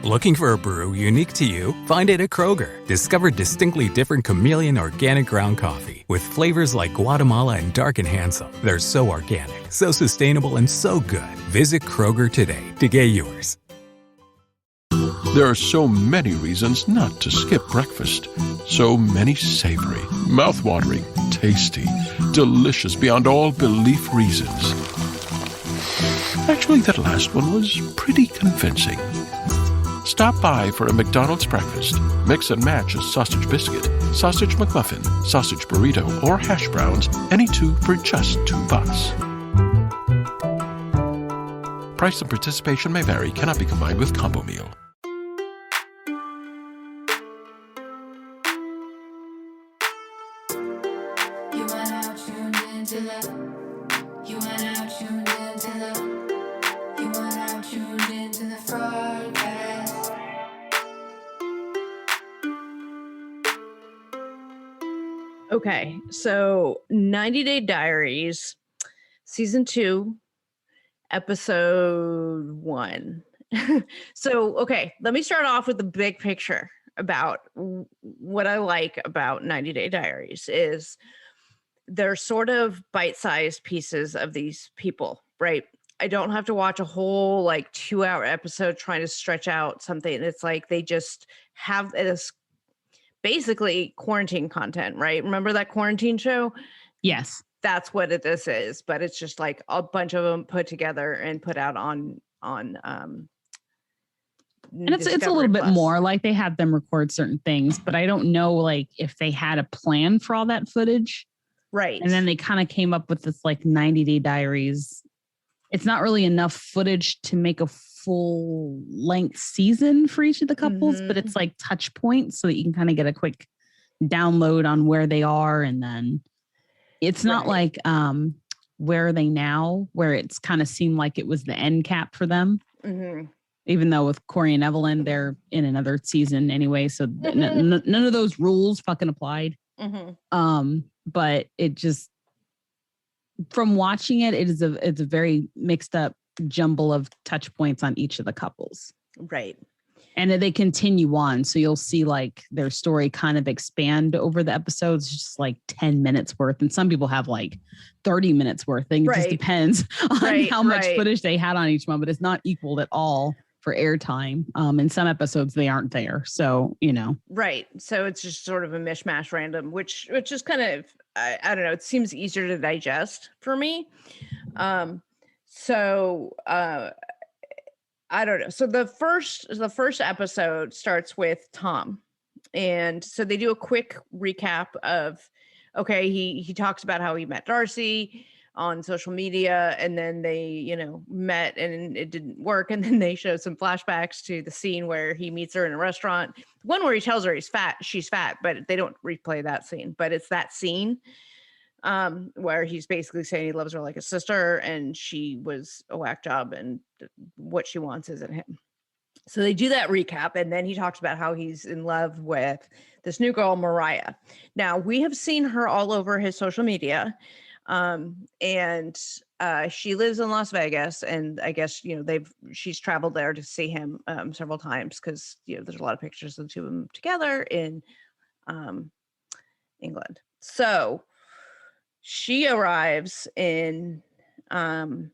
Looking for a brew unique to you? Find it at Kroger. Discover distinctly different chameleon organic ground coffee with flavors like Guatemala and Dark and Handsome. They're so organic, so sustainable, and so good. Visit Kroger today to get yours. There are so many reasons not to skip breakfast. So many savory, mouth-watering, tasty, delicious beyond all belief reasons. Actually, that last one was pretty convincing. Stop by for a McDonald's breakfast. Mix and match a sausage biscuit, sausage McMuffin, sausage burrito, or hash browns, any two for just $2. Price and participation may vary, cannot be combined with combo meal. Okay, so 90 Day Diaries, Season 2, Episode 1. So, okay, let me start off with the big picture about what I like about 90 Day Diaries is they're sort of bite-sized pieces of these people, right? I don't have to watch a whole 2-hour episode trying to stretch out something. It's like they just have this basically quarantine content, right? Remember that quarantine show? Yes. That's what this is, but it's just like a bunch of them put together and put out on and it's a little bit more like they had them record certain things, but I don't know if they had a plan for all that footage. Right. And then they kind of came up with this 90 Day Diaries. It's not really enough footage to make a full length season for each of the couples, but it's touch points so that you can kind of get a quick download on where they are. And then it's not like Where Are They Now, where it's kind of seemed like it was the end cap for them. Mm-hmm. Even though with Corey and Evelyn, they're in another season anyway. So none of those rules fucking applied. Mm-hmm. But it just, from watching it, it's a very mixed up jumble of touch points on each of the couples. Right. And they continue on. So you'll see their story kind of expand over the episodes, just 10 minutes worth. And some people have 30 minutes worth. It just depends on how much footage they had on each one, but it's not equal at all for airtime. In some episodes, they aren't there. So, Right. So it's just sort of a mishmash random, which is kind of, I don't know, it seems easier to digest for me. I don't know. So the first episode starts with Tom. And so they do a quick recap of, okay, he talks about how he met Darcy on social media, and then they, met and it didn't work. And then they show some flashbacks to the scene where he meets her in a restaurant. The one where he tells her she's fat, but they don't replay that scene, but it's that scene where he's basically saying he loves her like a sister and she was a whack job and what she wants isn't him. So they do that recap, and then he talks about how he's in love with this new girl, Mariah. Now, we have seen her all over his social media, and she lives in Las Vegas, and I guess, she's traveled there to see him several times because, there's a lot of pictures of the two of them together in England. So she arrives in, I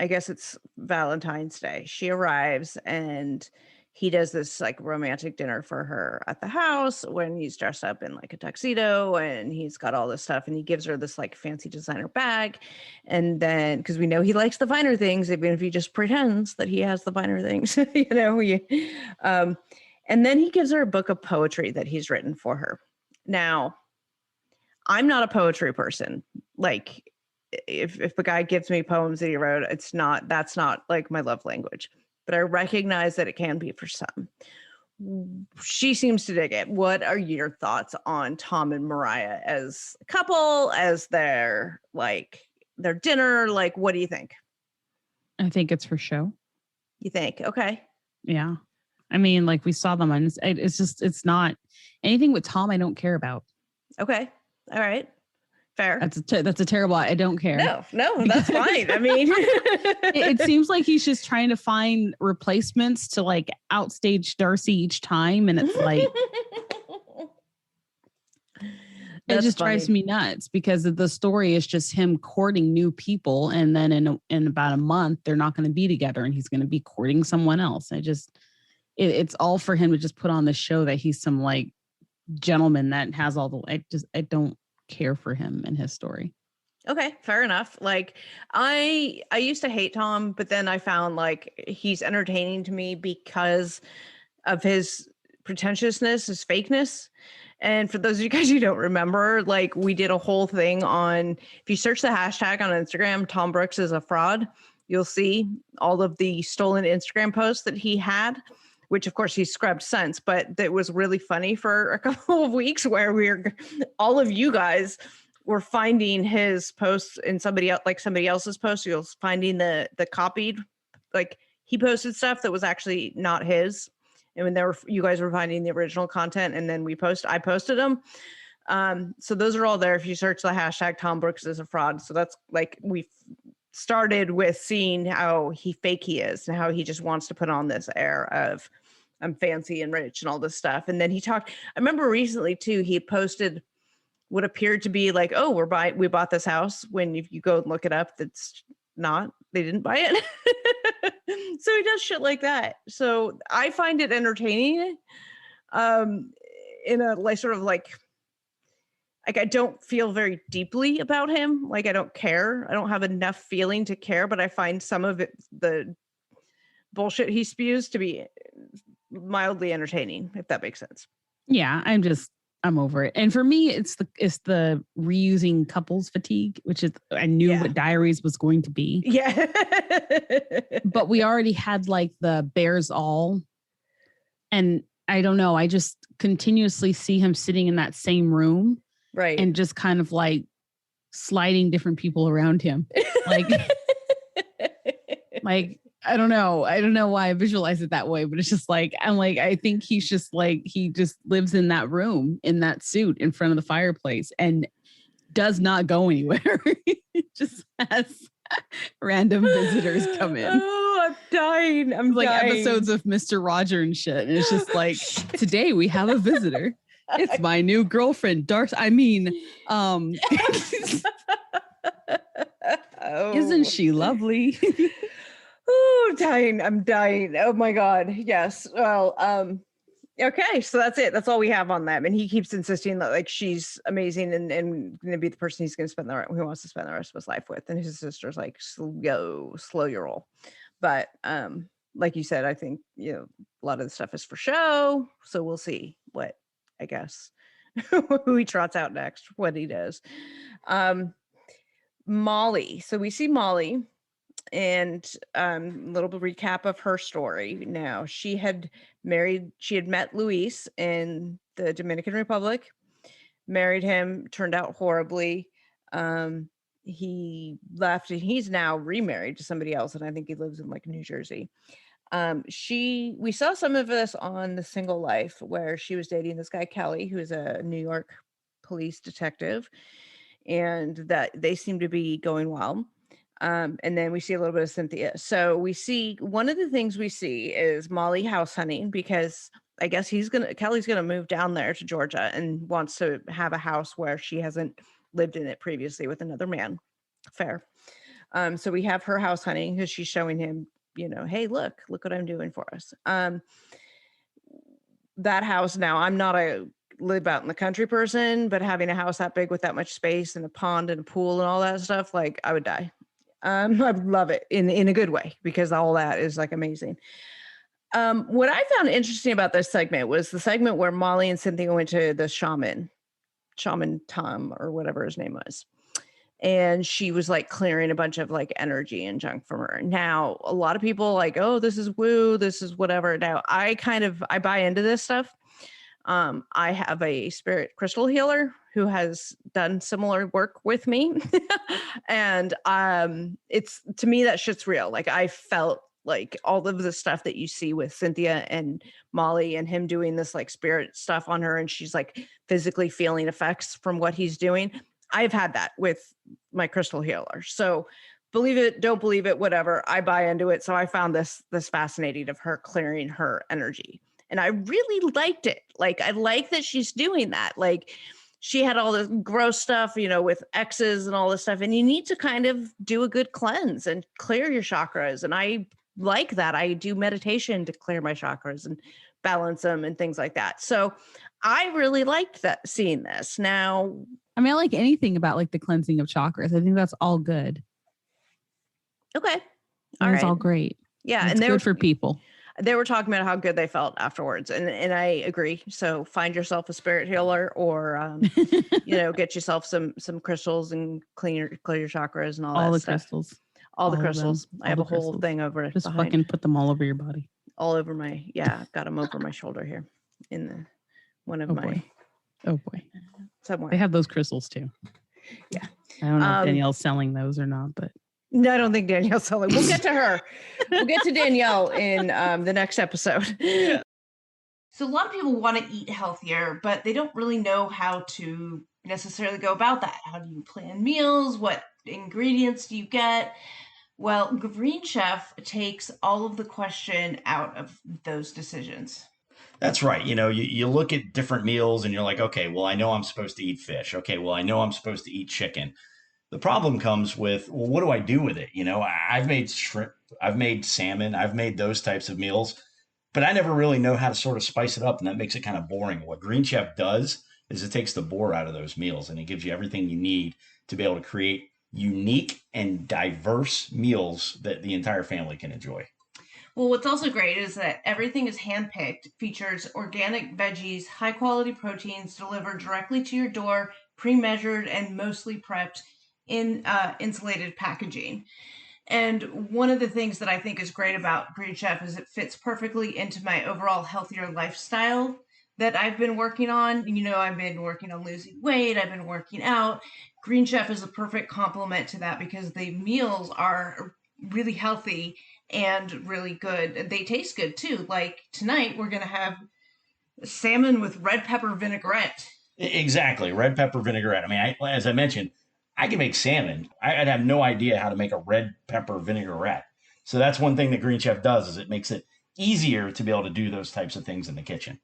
guess it's Valentine's Day. She arrives and he does this romantic dinner for her at the house when he's dressed up in a tuxedo and he's got all this stuff, and he gives her this fancy designer bag. And then, because we know he likes the finer things, even if he just pretends that he has the finer things, and then he gives her a book of poetry that he's written for her. Now, I'm not a poetry person. If a guy gives me poems that he wrote, that's not my love language, but I recognize that it can be for some. She seems to dig it. What are your thoughts on Tom and Mariah as a couple, as their dinner? What do you think? I think it's for show. You think? Okay. Yeah. I mean, we saw them on, it's not anything with Tom I don't care about. Okay. All right. Fair. That's a terrible. I don't care. No, that's fine. I mean, it seems like he's just trying to find replacements to like outstage Darcy each time, and it's like it just drives me nuts because the story is just him courting new people, and then in about a month they're not going to be together, and he's going to be courting someone else. It's all for him to just put on the show that he's some like gentleman that has all the. I don't care for him and his story. Okay, fair enough. Like I used to hate Tom, but then I found like he's entertaining to me because of his pretentiousness, his fakeness. And for those of you guys who don't remember, like we did a whole thing on, if you search the hashtag on Instagram, Tom Brooks is a fraud, you'll see all of the stolen Instagram posts that he had, which of course he's scrubbed since, but that was really funny for a couple of weeks where all of you guys were finding his posts in somebody else's posts. You're finding the copied, like he posted stuff that was actually not his. And when you guys were finding the original content, and then I posted them. So those are all there if you search the hashtag Tom Brooks is a fraud. So that's like we started with seeing how fake he is and how he just wants to put on this air of I'm fancy and rich and all this stuff. And then I remember recently too, he posted what appeared to be like, oh, we bought this house, when if you go and look it up, that's not, they didn't buy it. So he does shit like that. So I find it entertaining in a like sort of like I don't feel very deeply about him. Like I don't care. I don't have enough feeling to care, but I find some of it, the bullshit he spews, to be mildly entertaining, if that makes sense. Yeah, I'm over it. And for me, it's the reusing couples fatigue, which is, I knew what Diaries was going to be. Yeah. But we already had like the Bears All. And I don't know, I just continuously see him sitting in that same room. Right. And just kind of like sliding different people around him. Like, I don't know why I visualize it that way, but it's just like, I think he's just like, he just lives in that room, in that suit in front of the fireplace and does not go anywhere. He just has random visitors come in. Oh, I'm dying. I'm like dying. Episodes of Mr. Roger and shit. And it's just like, today we have a visitor. It's my new girlfriend, Darcy. I mean, isn't she lovely? Oh, I'm dying. Oh my God. Yes. Well, okay. So that's it. That's all we have on them. And he keeps insisting that like she's amazing and going to be the person he wants to spend the rest of his life with. And his sister's like, slow your roll. But like you said, I think, a lot of the stuff is for show. So we'll see what, I guess, who he trots out next, what he does. Molly. So we see Molly, and a little bit recap of her story. Now, she had met Luis in the Dominican Republic, married him, turned out horribly. He left, and he's now remarried to somebody else, and I think he lives in like New Jersey. We saw some of this on The Single Life, where she was dating this guy Kelly, who's a New York police detective, and that they seem to be going well. And then we see a little bit of Cynthia. So one of the things we see is Molly house hunting, because I guess Kelly's gonna move down there to Georgia and wants to have a house where she hasn't lived in it previously with another man. Fair. So we have her house hunting because she's showing him, hey, look what I'm doing for us. That house, now I'm not a live out in the country person, but having a house that big with that much space and a pond and a pool and all that stuff, like I would die. I would love it in a good way, because all that is like amazing. What I found interesting about this segment was the segment where Molly and Cynthia went to the shaman Tom, or whatever his name was. And she was like clearing a bunch of like energy and junk from her. Now, a lot of people like, oh, this is woo, this is whatever. Now, I buy into this stuff. I have a spirit crystal healer who has done similar work with me. And it's, to me, that shit's real. Like I felt like all of the stuff that you see with Cynthia and Molly and him doing this like spirit stuff on her, and she's like physically feeling effects from what he's doing. I've had that with my crystal healer. So believe it, don't believe it, whatever. I buy into it. So I found this fascinating of her clearing her energy. And I really liked it. Like, I like that she's doing that. Like, she had all this gross stuff, with exes and all this stuff. And you need to kind of do a good cleanse and clear your chakras. And I like that. I do meditation to clear my chakras and balance them and things like that. So I really liked seeing this. Now, I mean, I like anything about like the cleansing of chakras. I think that's all good. Okay. It's all great. Yeah. It's and good for people. They were talking about how good they felt afterwards. And I agree. So find yourself a spirit healer or, get yourself some crystals and clear your chakras and all that stuff. Crystals. All the crystals. I have a whole thing over it. Just fucking put them all over your body. All over I've got them over my shoulder here in one of my. Boy. Oh boy. Somewhere. They have those crystals too. Yeah. I don't know if Danielle's selling those or not, but. No, I don't think Danielle's selling. We'll get to her. We'll get to Danielle in the next episode. So a lot of people want to eat healthier, but they don't really know how to necessarily go about that. How do you plan meals? What ingredients do you get? Well, Green Chef takes all of the question out of those decisions. That's right. You look at different meals and you're like, okay, well, I know I'm supposed to eat fish. Okay, well, I know I'm supposed to eat chicken. The problem comes with, well, what do I do with it? I've made shrimp, I've made salmon, I've made those types of meals, but I never really know how to sort of spice it up. And that makes it kind of boring. What Green Chef does is it takes the bore out of those meals and it gives you everything you need to be able to create unique and diverse meals that the entire family can enjoy. Well, what's also great is that everything is handpicked, features organic veggies, high quality proteins delivered directly to your door, pre-measured and mostly prepped in insulated packaging. And one of the things that I think is great about Green Chef is it fits perfectly into my overall healthier lifestyle that I've been working on. I've been working on losing weight. I've been working out. Green Chef is a perfect complement to that because the meals are really healthy and really good. They taste good too. Like tonight, we're going to have salmon with red pepper vinaigrette. Exactly. Red pepper vinaigrette. I mean, as I mentioned, I can make salmon. I'd have no idea how to make a red pepper vinaigrette. So that's one thing that Green Chef does is it makes it easier to be able to do those types of things in the kitchen.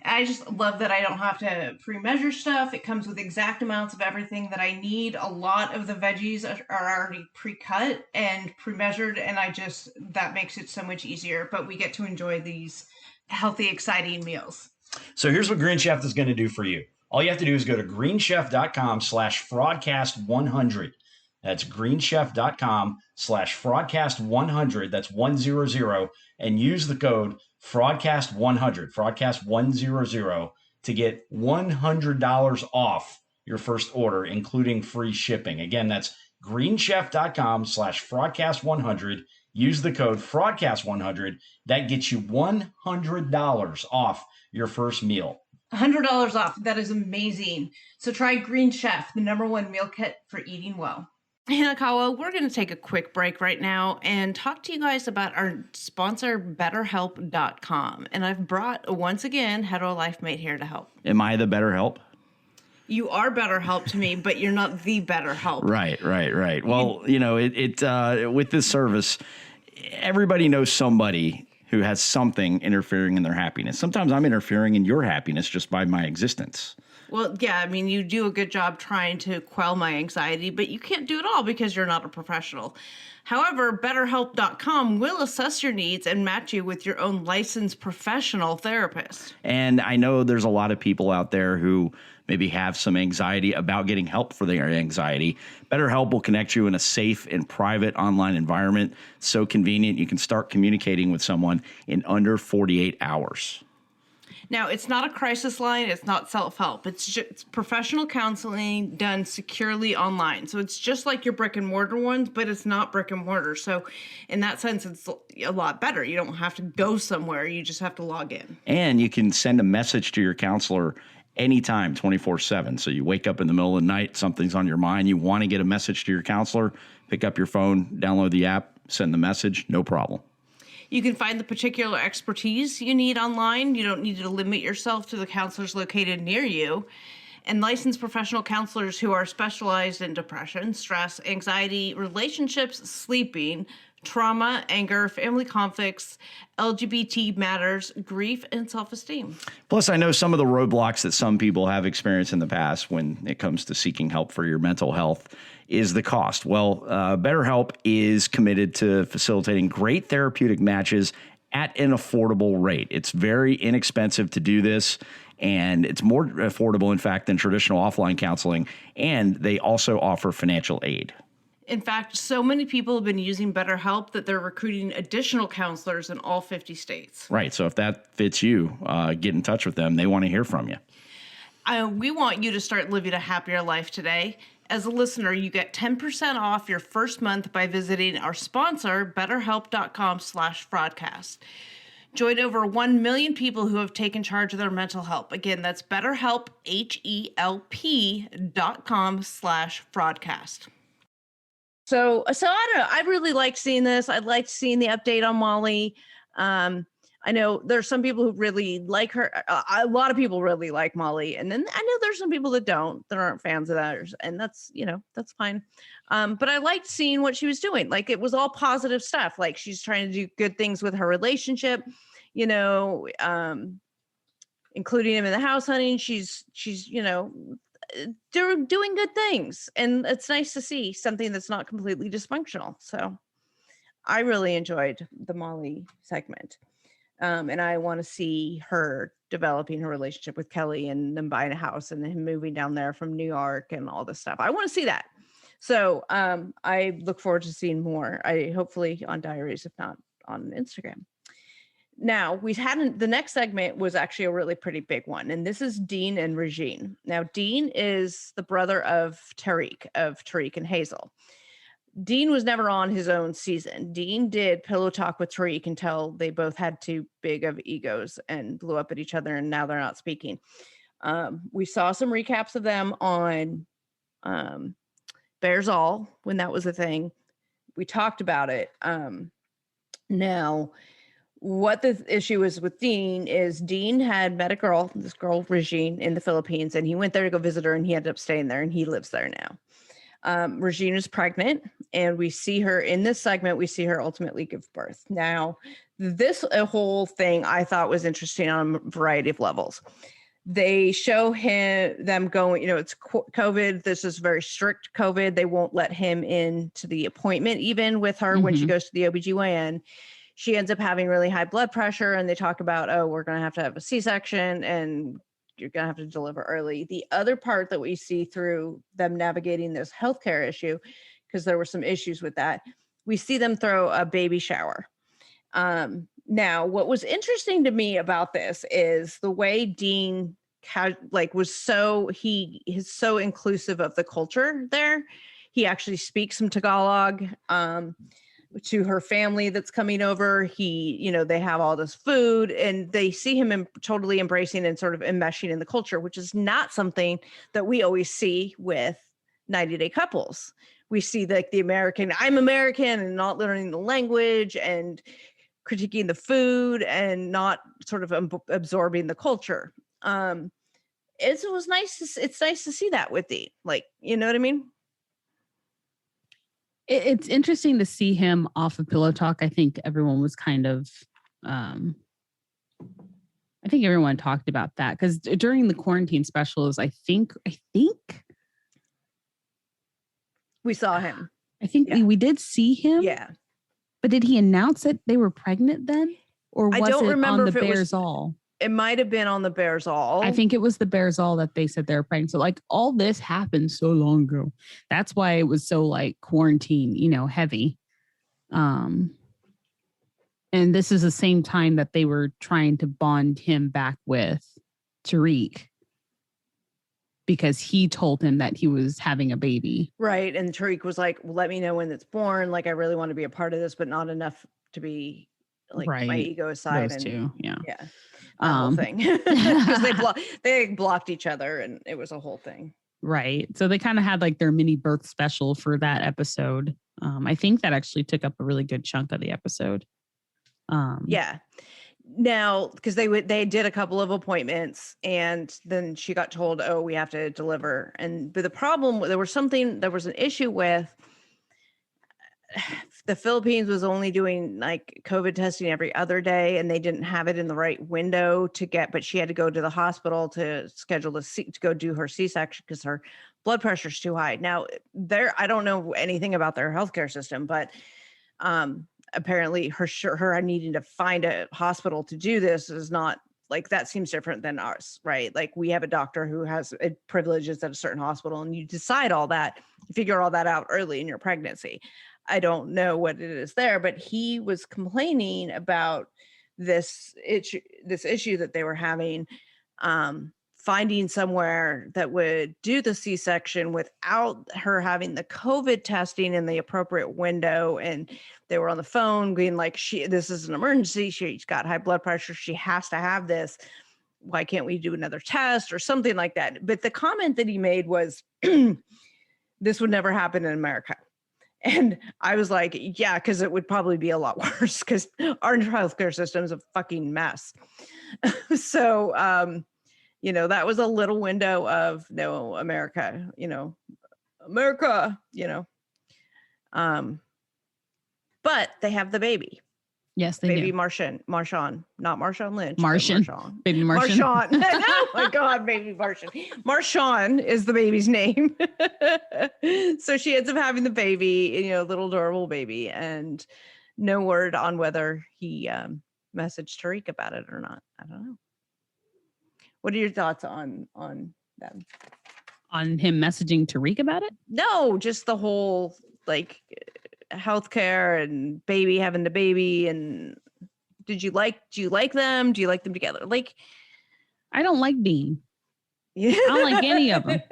I just love that I don't have to pre-measure stuff. It comes with exact amounts of everything that I need. A lot of the veggies are already pre-cut and pre-measured, and that makes it so much easier. But we get to enjoy these healthy, exciting meals. So here's what Green Chef is going to do for you. All you have to do is go to greenchef.com/fraudcast100. That's greenchef.com/fraudcast100. That's 100, and use the code fraudcast100, fraudcast100 to get $100 off your first order, including free shipping. Again, that's greenchef.com/fraudcast100. Use the code fraudcast100. That gets you $100 off your first meal. $100 off. That is amazing. So try Green Chef, the #1 meal kit for eating well. Hanakawa, we're going to take a quick break right now and talk to you guys about our sponsor, BetterHelp.com. And I've brought, once again, Hetero Life Mate here to help. Am I the BetterHelp? You are BetterHelp to me, but you're not the BetterHelp. Right. Well, with this service, everybody knows somebody who has something interfering in their happiness. Sometimes I'm interfering in your happiness just by my existence. Well, yeah, I mean, you do a good job trying to quell my anxiety, but you can't do it all because you're not a professional. However, BetterHelp.com will assess your needs and match you with your own licensed professional therapist. And I know there's a lot of people out there who maybe have some anxiety about getting help for their anxiety. BetterHelp will connect you in a safe and private online environment. So convenient, you can start communicating with someone in under 48 hours. Now, it's not a crisis line. It's not self-help. It's professional counseling done securely online. So it's just like your brick and mortar ones, but it's not brick and mortar. So in that sense, it's a lot better. You don't have to go somewhere. You just have to log in. And you can send a message to your counselor anytime, 24/7. So you wake up in the middle of the night, something's on your mind, you want to get a message to your counselor, pick up your phone, download the app, send the message, no problem. You can find the particular expertise you need online. You don't need to limit yourself to the counselors located near you. and licensed professional counselors who are specialized in depression, stress, anxiety, relationships, sleeping, trauma, anger, family conflicts, LGBT matters, grief, and self-esteem. Plus, I know some of the roadblocks that some people have experienced in the past when it comes to seeking help for your mental health is the cost. Well, BetterHelp is committed to facilitating great therapeutic matches at an affordable rate. It's very inexpensive to do this, and it's more affordable, in fact, than traditional offline counseling, and they also offer financial aid. In fact, so many people have been using BetterHelp that they're recruiting additional counselors in all 50 states. Right. So if that fits you, get in touch with them. They want to hear from you. We want you to start living a happier life today. As a listener, you get 10% off your first month by visiting our sponsor, betterhelp.com/fraudcast. Join over 1 million people who have taken charge of their mental health. Again, that's BetterHelp, HELP.com/fraudcast. So I don't know. I really liked seeing this. I liked seeing the update on Molly. I know there's some people who really like her. A lot of people really like Molly. And then I know there's some people that aren't fans of that. And that's fine. But I liked seeing what she was doing. Like, it was all positive stuff. Like, she's trying to do good things with her relationship, including him in the house hunting. She's they're doing good things, and it's nice to see something that's not completely dysfunctional. So I really enjoyed the Molly segment, and I want to see her developing her relationship with Kelly and them buying a house and him moving down there from New York and all this stuff. I want to see that. So I look forward to seeing more. Hopefully on Diaries, if not on Instagram. Now, the next segment was actually a really pretty big one, and this is Dean and Regine. Now, Dean is the brother of Tariq and Hazel. Dean was never on his own season. Dean did pillow talk with Tariq until they both had too big of egos and blew up at each other, and now they're not speaking. We saw some recaps of them on Bears All when that was a thing. We talked about it. Now, what the issue is with Dean is Dean had met this girl, Regine, in the Philippines, and he went there to go visit her, and he ended up staying there, and he lives there now. Regine is pregnant, and we see her in this segment. We see her ultimately give birth. Now, this whole thing I thought was interesting on a variety of levels. They show them going, it's COVID. This is very strict COVID. They won't let him into the appointment, even with her when she goes to the OBGYN. She ends up having really high blood pressure, and they talk about, we're going to have a C-section, and you're going to have to deliver early. The other part that we see through them navigating this healthcare issue, because there were some issues with that, we see them throw a baby shower. Now, what was interesting to me about this is the way Dean is so inclusive of the culture there. He actually speaks some Tagalog to her family that's coming over. They have all this food, and they see him totally embracing and sort of enmeshing in the culture, which is not something that we always see with 90-day couples. We see the American, I'm American, and not learning the language and critiquing the food and not sort of absorbing the culture. It's nice to see that with Dean. You know what I mean? It's interesting to see him off of Pillow Talk. I think everyone was kind of, I think everyone talked about that because during the quarantine specials, I think we saw him. I think we did see him. Yeah. But did he announce that they were pregnant then? Or was I don't remember on the if Bears All? It might have been on the Bears All. I think it was the Bears All that they said they were pregnant. So all this happened so long ago. That's why it was so quarantine, heavy. And this is the same time that they were trying to bond him back with Tariq because he told him that he was having a baby. Right. And Tariq was like, well, let me know when it's born. I really want to be a part of this, but not enough to be my ego aside. Those two. Yeah. Yeah. Whole thing. Because they blocked each other, and it was a whole thing. Right. So they kind of had their mini birth special for that episode. I think that actually took up a really good chunk of the episode. Yeah. now, because they did a couple of appointments, and then she got told, oh, we have to deliver. But the problem, there was an issue with the Philippines was only doing like COVID testing every other day, and they didn't have it in the right window but she had to go to the hospital to schedule to go do her C-section because her blood pressure is too high. Now I don't know anything about their healthcare system, but apparently her needing to find a hospital to do this is not like, that seems different than ours, right? Like, we have a doctor who has privileges at a certain hospital, and you decide all that, you figure all that out early in your pregnancy. I don't know what it is there, but he was complaining about this issue that they were having, finding somewhere that would do the C-section without her having the COVID testing in the appropriate window. And they were on the phone being like, this is an emergency. She's got high blood pressure. She has to have this. Why can't we do another test or something like that? But the comment that he made was, this would never happen in America. And I was like, yeah, because it would probably be a lot worse because our healthcare system is a fucking mess. So, that was a little window of no, America, but they have the baby. Yes, they baby do. Marshawn, not Marshawn Lynch. Martian. Baby Martian. Oh my God, baby Martian. Marshawn is the baby's name. So she ends up having the baby, little adorable baby, and no word on whether he messaged Tariq about it or not. I don't know. What are your thoughts on them? On him messaging Tariq about it? No, just the whole healthcare and having the baby. And do you like them? Do you like them together? Like, I don't like Dean. Yeah. I don't like any of them.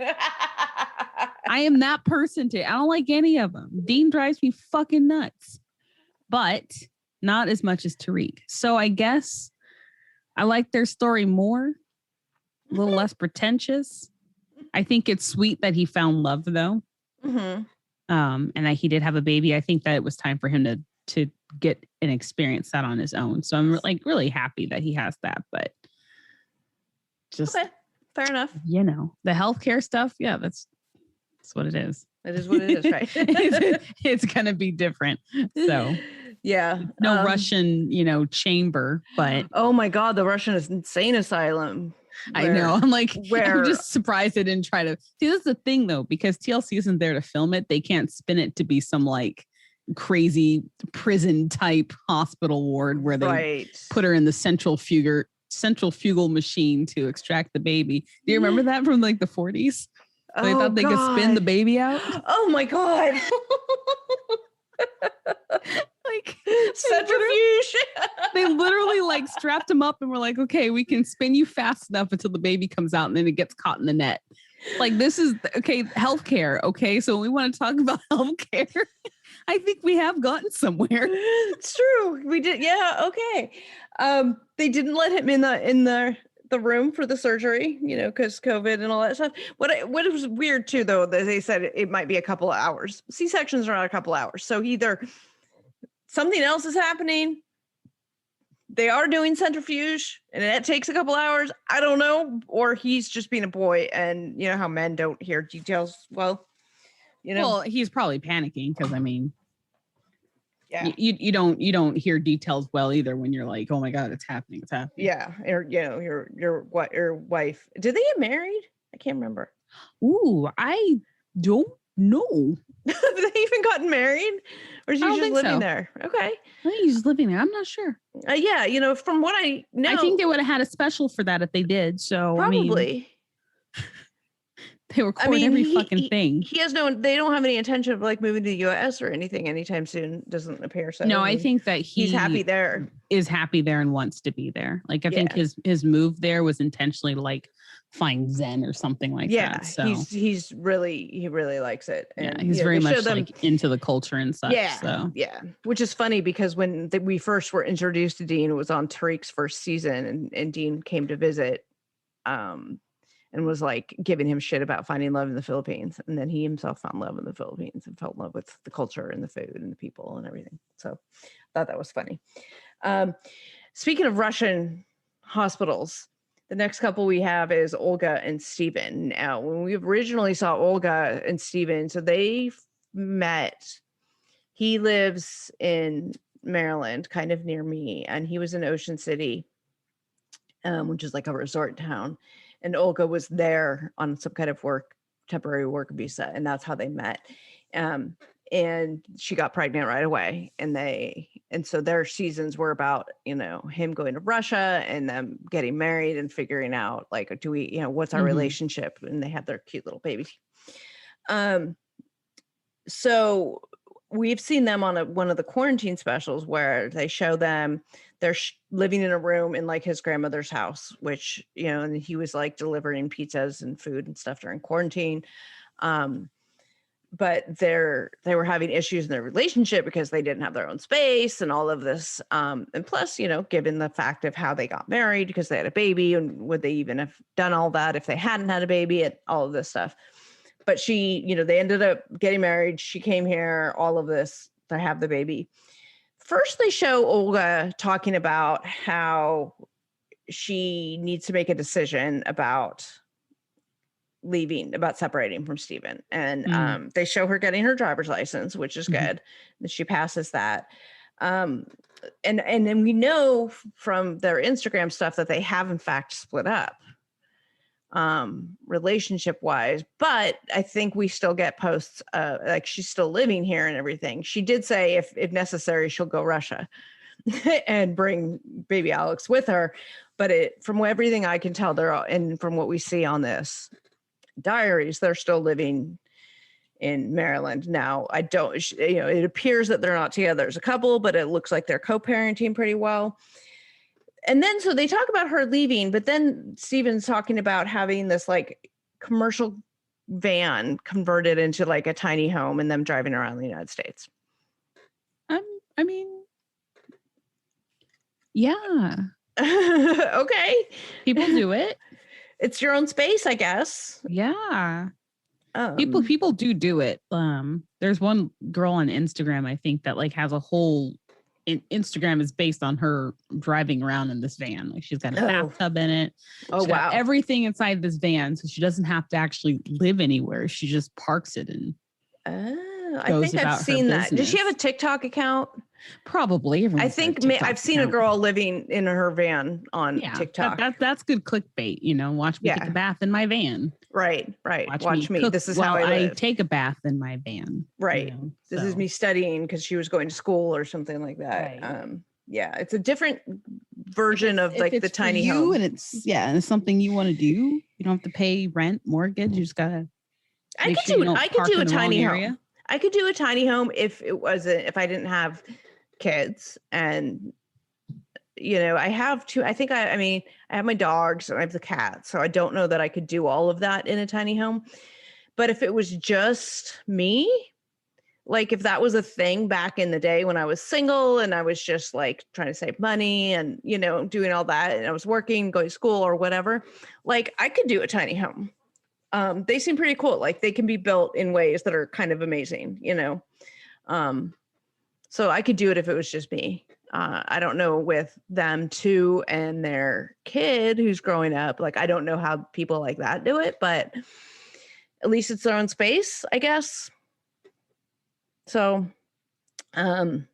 I am that person I don't like any of them. Dean drives me fucking nuts, but not as much as Tariq. So I guess I like their story more, a little less pretentious. I think it's sweet that he found love though. Mm-hmm. And that he did have a baby. I think that it was time for him to get and experience that on his own. So I'm really happy that he has that, but just okay, fair enough. The healthcare stuff. Yeah, that's what it is. It is what it is, right? it's going to be different. So yeah, no Russian, chamber, but oh my God, the Russian insane asylum. I know. I'm like, I'm just surprised they didn't try to see. This is the thing though, because TLC isn't there to film it. They can't spin it to be some like crazy prison type hospital ward where they put her in the centrifugal machine to extract the baby. Do you remember that from like the 40s? They thought they could spin the baby out. Oh my God. Like centrifuge. They literally like strapped him up and were like, okay, we can spin you fast enough until the baby comes out and then it gets caught in the net. Like, this is okay. Healthcare. Okay. So we want to talk about healthcare. I think we have gotten somewhere. It's true. We did. Yeah. Okay. They didn't let him in the room for the surgery, because COVID and all that stuff. What was weird too, though, that they said it might be a couple of hours. C-sections are not a couple hours. So either something else is happening, they are doing centrifuge, and that takes a couple hours. I don't know. Or he's just being a boy, and you know how men don't hear details well. Well, he's probably panicking because yeah, you don't hear details well either when you're like, oh my God, it's happening. Yeah, or your wife. Did they get married? I can't remember. Ooh, I don't know. Have they even gotten married, or is he just living there? Okay, I think he's just living there. I'm not sure. Yeah, from what I know, I think they would have had a special for that if they did. So probably. They record every fucking thing. He has they don't have any intention of like moving to the US or anything anytime soon. Doesn't appear so. No, I think that he's happy there. Is happy there and wants to be there. Like I think his move there was intentionally to like find Zen or something like that. So he really likes it. And he's very much like into the culture and such. Yeah. So Which is funny because when we first were introduced to Dean, it was on Tariq's first season, and Dean came to visit. And was like giving him shit about finding love in the Philippines. And then he himself found love in the Philippines and fell in love with the culture and the food and the people and everything. So I thought that was funny. speaking of Russian hospitals, the next couple we have is Olga and Stephen. Now, when we originally saw Olga and Stephen, so they met. He lives in Maryland, kind of near me, and he was in Ocean City, which is like a resort town. And Olga was there on some kind of temporary work visa, and that's how they met. And she got pregnant right away, and so their seasons were about, him going to Russia and them getting married and figuring out, like, do we, what's our relationship? And they had their cute little baby. So we've seen them on one of the quarantine specials where they show them they're living in a room in like his grandmother's house, which, and he was like delivering pizzas and food and stuff during quarantine. But they were having issues in their relationship because they didn't have their own space and all of this. And plus, given the fact of how they got married because they had a baby, and would they even have done all that if they hadn't had a baby, and all of this stuff. But they ended up getting married. She came here, all of this to have the baby. First, they show Olga talking about how she needs to make a decision about leaving, about separating from Stephen. And they show her getting her driver's license, which is good. That she passes that. And then we know from their Instagram stuff that they have in fact split up relationship wise, but I think we still get posts like she's still living here and everything. She did say if necessary she'll go Russia and bring baby Alex with her, but from everything I can tell, and from what we see on this Diaries, they're still living in Maryland now. It appears that they're not together as a couple, but it looks like they're co-parenting pretty well. And then, so they talk about her leaving, but then Stephen's talking about having this like commercial van converted into like a tiny home and them driving around the United States. I mean, yeah. Okay. People do it. It's your own space, I guess. Yeah. People do it. There's one girl on Instagram, I think, that like has a whole Instagram is based on her driving around in this van. Like she's got a bathtub in it. Oh, wow. Everything inside this van, so she doesn't have to actually live anywhere. She just parks it and I think I've seen that. Does she have a TikTok account? Probably. I think I've seen a girl living in her van on TikTok. That's good clickbait. Watch me take a bath in my van. Right. Watch me. Cook this is how I take a bath in my van. Right. This is me studying because she was going to school or something like that. Right. It's a different version of like the tiny home. And it's something you want to do. You don't have to pay rent, mortgage. You just gotta. I could do a tiny home. I could do a tiny home if I didn't have kids, and I have two. I think I have my dogs and I have the cat, so I don't know that I could do all of that in a tiny home. But if it was just me, like if that was a thing back in the day when I was single and I was just like trying to save money and doing all that, and I was working, going to school or whatever, like I could do a tiny home. They seem pretty cool. Like they can be built in ways that are kind of amazing, so I could do it if it was just me. I don't know with them too and their kid who's growing up. Like, I don't know how people like that do it, but at least it's their own space, I guess. So, they're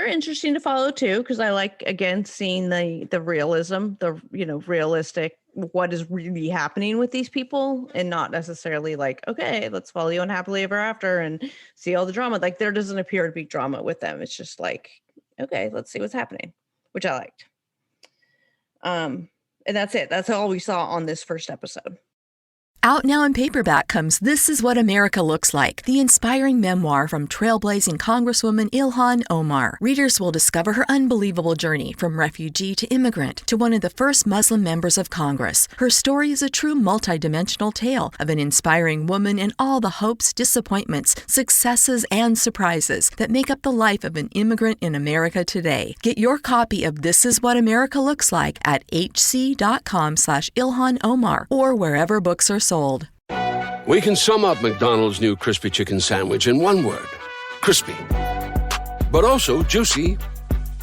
interesting to follow too, because I like, again, seeing the realism, realistic, what is really happening with these people, and not necessarily like, okay, let's follow you on happily ever after and see all the drama. Like there doesn't appear to be drama with them. It's just like, okay, let's see what's happening, which I liked. And that's it. That's all we saw on this first episode. Out now in paperback comes This Is What America Looks Like, the inspiring memoir from trailblazing Congresswoman Ilhan Omar. Readers will discover her unbelievable journey from refugee to immigrant to one of the first Muslim members of Congress. Her story is a true multidimensional tale of an inspiring woman and all the hopes, disappointments, successes, and surprises that make up the life of an immigrant in America today. Get your copy of This Is What America Looks Like at hc.com/Ilhan Omar or wherever books are sold. We can sum up McDonald's new crispy chicken sandwich in one word: crispy. But also juicy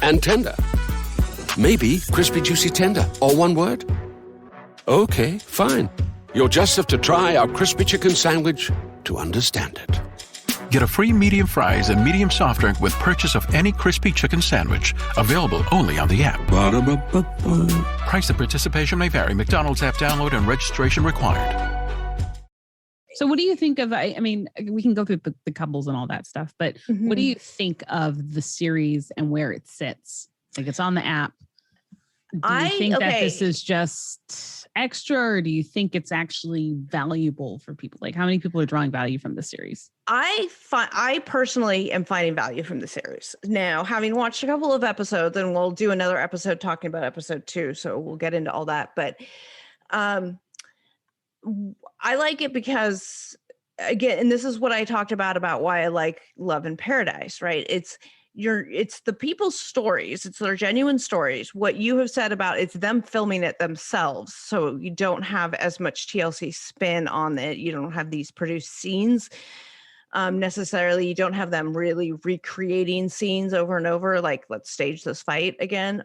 and tender. Maybe crispy, juicy, tender, all one word? Okay, fine. You'll just have to try our crispy chicken sandwich to understand it. Get a free medium fries and medium soft drink with purchase of any crispy chicken sandwich. Available only on the app. Ba-da-ba-ba-ba. Price and participation may vary. McDonald's app download and registration required. So what do you think of, I mean, we can go through the couples and all that stuff, but what do you think of the series and where it sits? Like, it's on the app. Do you think that this is just extra, or do you think it's actually valuable for people? Like, how many people are drawing value from the series? I personally am finding value from the series. Now, having watched a couple of episodes, and we'll do another episode talking about episode 2, so we'll get into all that. But I like it because, again, and this is what I talked about why I like Love in Paradise, right? It's the people's stories. It's their genuine stories. What you have said about it's them filming it themselves. So you don't have as much TLC spin on it. You don't have these produced scenes necessarily. You don't have them really recreating scenes over and over. Like, let's stage this fight again.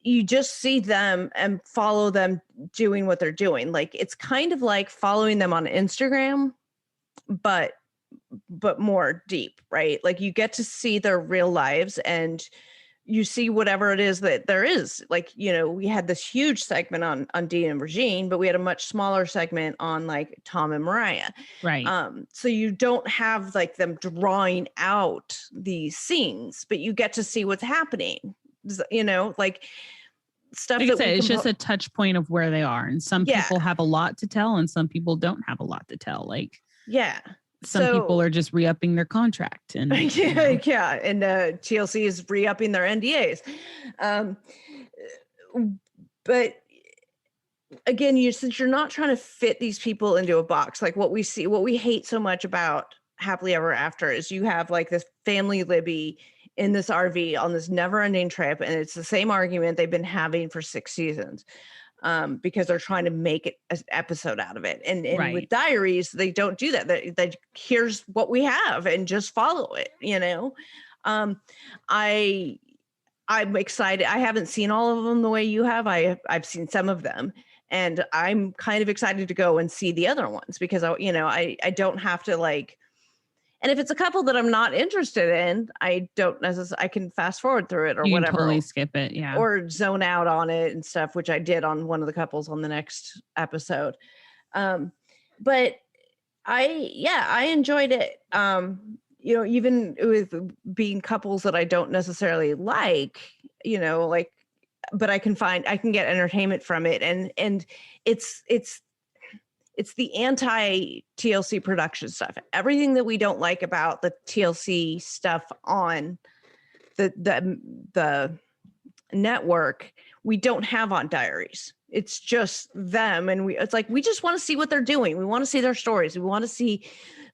You just see them and follow them doing what they're doing. Like, it's kind of like following them on Instagram, but more deep, right? Like, you get to see their real lives and you see whatever it is that there is. Like, you know, we had this huge segment on Dean and Regine, but we had a much smaller segment on like Tom and Mariah. Right. So you don't have like them drawing out these scenes, but you get to see what's happening, you know, like stuff like that I said, it's just a touch point of where they are. And some people have a lot to tell and some people don't have a lot to tell. Like, some people are just re-upping their contract, and and TLC is re-upping their NDAs. But again, since you're not trying to fit these people into a box, like what we hate so much about Happily Ever After is you have like this family Libby in this RV on this never-ending trip, and it's the same argument they've been having for 6 seasons. Because they're trying to make it an episode out of it. And with Diaries, they don't do that. They here's what we have and just follow it, you know? I'm excited. I haven't seen all of them the way you have. I've seen some of them, and I'm kind of excited to go and see the other ones because I don't have to like, and if it's a couple that I'm not interested in, I don't necessarily, I can fast forward through it or whatever. Totally skip it. Yeah. Or zone out on it and stuff, which I did on one of the couples on the next episode. But I enjoyed it. Even with being couples that I don't necessarily like, but I can get entertainment from it. And it's the anti-TLC production stuff. Everything that we don't like about the TLC stuff on the network, we don't have on Diaries. It's just them, and we just want to see what they're doing. We want to see their stories. We want to see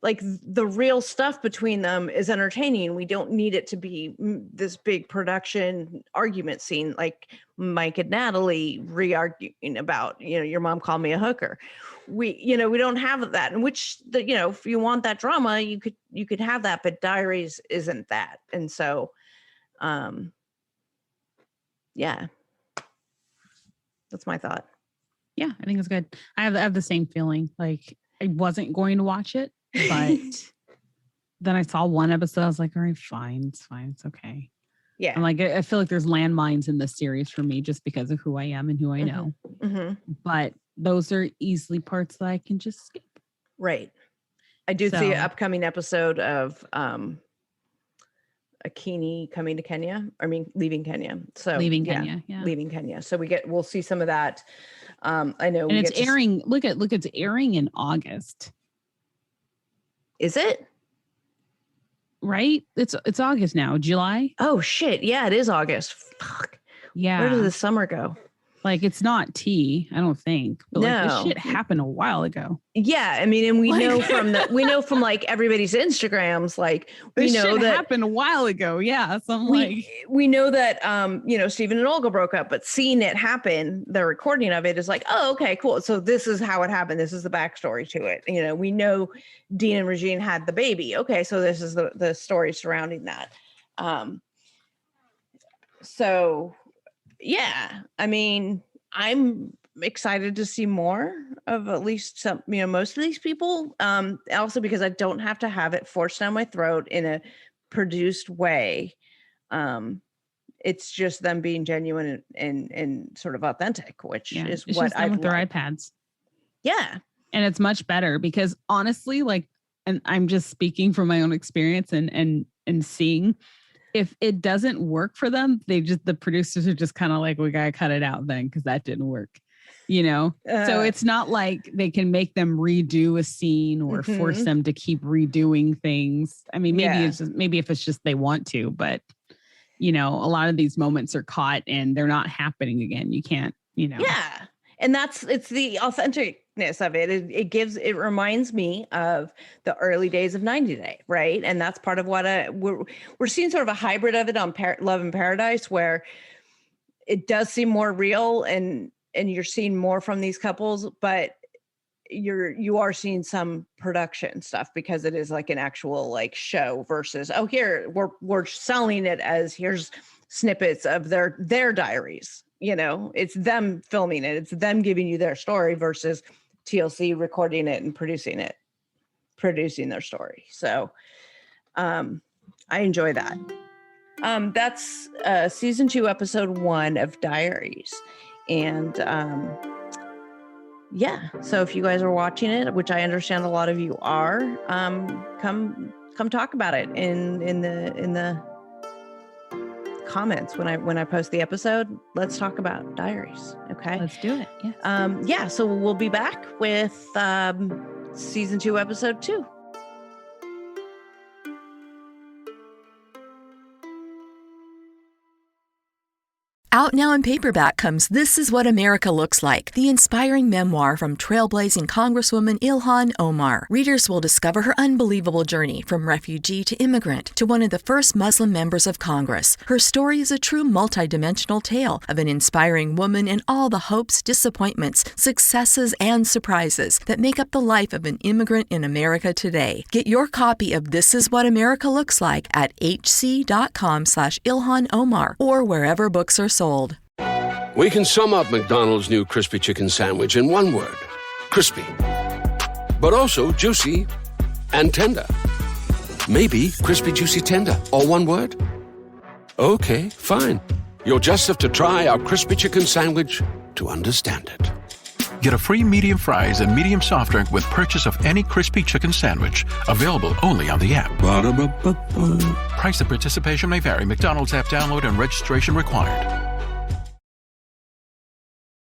like the real stuff between them is entertaining. We don't need it to be this big production argument scene like Mike and Natalie re-arguing about, your mom called me a hooker. We don't have that. And which if you want that drama, you could have that, but Diaries isn't that. And so, that's my thought. Yeah, I think it's good. I have the same feeling. Like, I wasn't going to watch it, but then I saw one episode. I was like, all right, fine. It's okay. Yeah. I'm like, I feel like there's landmines in this series for me just because of who I am and who I know. Mm-hmm. But those are easily parts that I can just skip. Right. I do see an upcoming episode of Akini coming to Kenya. Leaving Kenya. So leaving Kenya. So we'll see some of that. I know. And it's airing. Look, it's airing in August. Is it? Right? It's August now. July. Oh shit! Yeah, it is August. Fuck. Yeah. Where did the summer go? Like, it's not tea, I don't think. But no. This shit happened a while ago. Yeah, and we know from like everybody's Instagrams, like we know that happened a while ago. Yeah, we know that Stephen and Olga broke up, but seeing it happen, the recording of it is like, oh, okay, cool. So this is how it happened. This is the backstory to it. We know Dean and Regine had the baby. Okay, so this is the story surrounding that. So yeah, I mean, I'm excited to see more of at least some, most of these people. Also because I don't have to have it forced down my throat in a produced way. It's just them being genuine and sort of authentic, which is it's what just them with their iPads. Yeah. And it's much better because honestly, like, and I'm just speaking from my own experience and seeing, if it doesn't work for them, the producers are just kind of like, we got to cut it out then because that didn't work, So it's not like they can make them redo a scene or force them to keep redoing things. I mean, maybe if it's just they want to, but a lot of these moments are caught and they're not happening again. You can't, Yeah. And it's the authenticness of it. It reminds me of the early days of 90 Day, right? And that's part of what we're seeing sort of a hybrid of it on Love in Paradise, where it does seem more real and you're seeing more from these couples, but you are seeing some production stuff because it is like an actual like show versus, here we're selling it as here's snippets of their diaries. It's them filming it. It's them giving you their story versus TLC recording it and producing their story. So I enjoy that. That's season 2, episode 1 of Diaries. And so if you guys are watching it, which I understand a lot of you are, come talk about it in the comments when I post the episode. Let's talk about Diaries. Okay, let's do it. Yes. So we'll be back with season 2, episode 2. Out now in paperback comes This Is What America Looks Like, the inspiring memoir from trailblazing Congresswoman Ilhan Omar. Readers will discover her unbelievable journey from refugee to immigrant to one of the first Muslim members of Congress. Her story is a true multidimensional tale of an inspiring woman and all the hopes, disappointments, successes, and surprises that make up the life of an immigrant in America today. Get your copy of This Is What America Looks Like at hc.com/Ilhan Omar or wherever books are sold. We can sum up McDonald's new crispy chicken sandwich in one word: crispy. But also juicy and tender. Maybe crispy, juicy, tender, all one word? Okay, fine. You'll just have to try our crispy chicken sandwich to understand it. Get a free medium fries and medium soft drink with purchase of any crispy chicken sandwich. Available only on the app. Price and participation may vary. McDonald's app download and registration required.